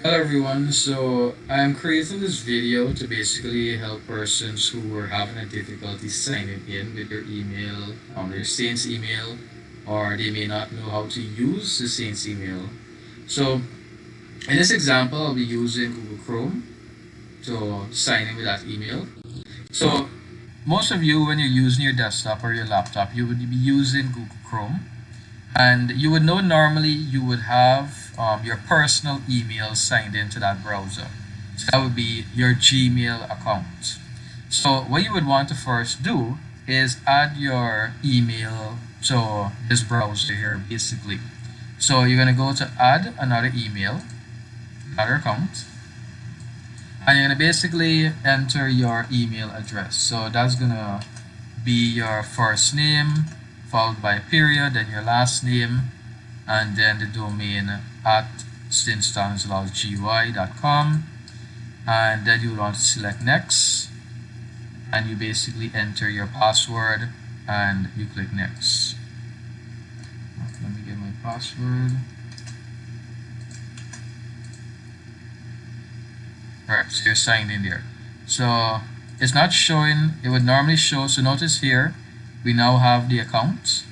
Hello everyone, so I'm creating this video to basically help persons who were having a difficulty signing in with their email, their Saints email, or they may not know how to use the Saints email. So in this example, I'll be using Google Chrome to sign in with that email. So most of you, when you're using your desktop or your laptop, you would be using Google Chrome. And you would know normally you would have your personal email signed into that browser. So that would be your Gmail account. So what you would want to first do is add your email to this browser here basically. So you're going to go to add another email, another account, and you're going to basically enter your email address. So that's going to be your first name, followed by a period, then your last name, and then the domain at stanislawsgy.com, and then you want to select next, and you basically enter your password and you click next. Okay, let me get my password. Alright, so you're signed in there. So it's not showing, it would normally show, so notice here we now have the account.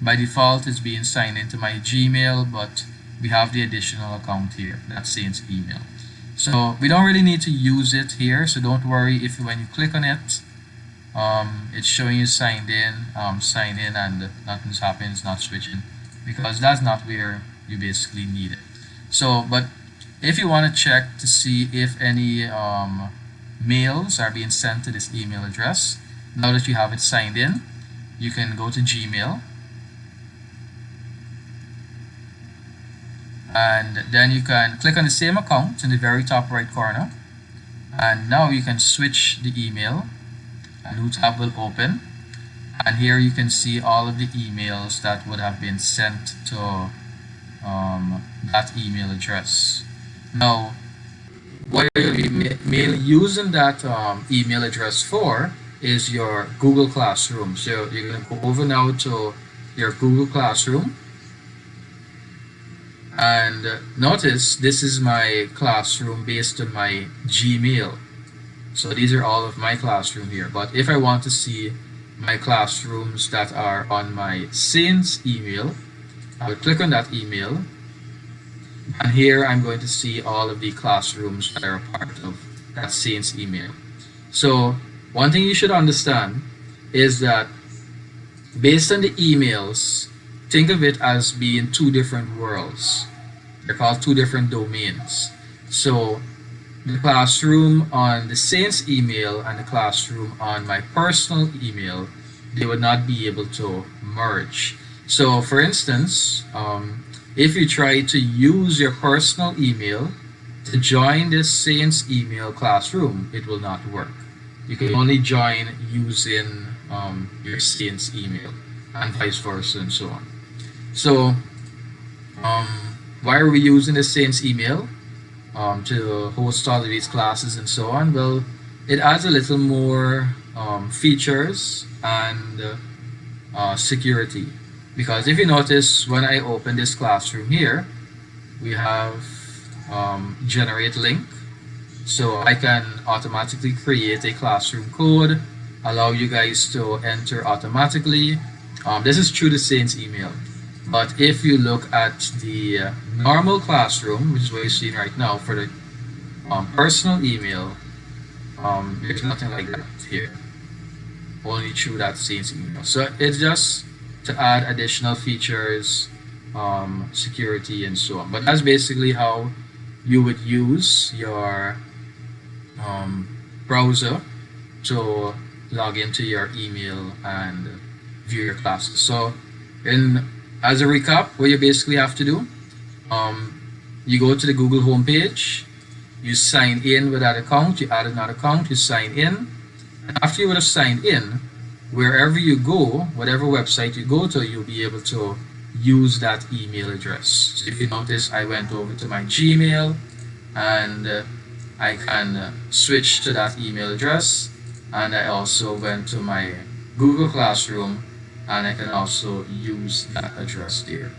By default it's being signed into my Gmail, but we have the additional account here, that's Saints email. So we don't really need to use it here, so don't worry if when you click on it, it's showing you signed in, sign in, and nothing's happening, it's not switching, because that's not where you basically need it. So, but if you want to check to see if any mails are being sent to this email address, now that you have it signed in, you can go to Gmail, and then you can click on the same account in the very top right corner, and now you can switch the email. A new tab will open, and here you can see all of the emails that would have been sent to that email address. Now what you'll be using that email address for is your Google Classroom. So you're going to go over now to your Google Classroom, and notice this is my classroom based on my Gmail. So these are all of my classroom here, but if I want to see my classrooms that are on my Saints email, I would click on that email, and here I'm going to see all of the classrooms that are a part of that Saints email. So one thing you should understand is that based on the emails, think of it as being two different worlds. They're called two different domains. So the classroom on the Saints email and the classroom on my personal email, they would not be able to merge. So for instance, if you try to use your personal email to join this Saints email classroom, it will not work. You can only join using your Saints email, and vice versa and so on. So why are we using the Saints email to host all of these classes and so on? Well, it adds a little more features and security, because if you notice, when I open this classroom here, we have generate link, so I can automatically create a classroom code, allow you guys to enter automatically. This is through the Saints email. But if you look at the normal classroom, which is what you're seeing right now for the personal email, there's nothing like that here, only through that Saints email. So it's just to add additional features, security, and so on. But that's basically how you would use your browser to log into your email and view your classes. So as a recap, what you basically have to do, you go to the Google homepage, you sign in with that account, you add another account, you sign in, and after you would have signed in, wherever you go, whatever website you go to, you'll be able to use that email address. So if you notice, I went over to my Gmail, and I can switch to that email address, and I also went to my Google Classroom, and I can also use that address there.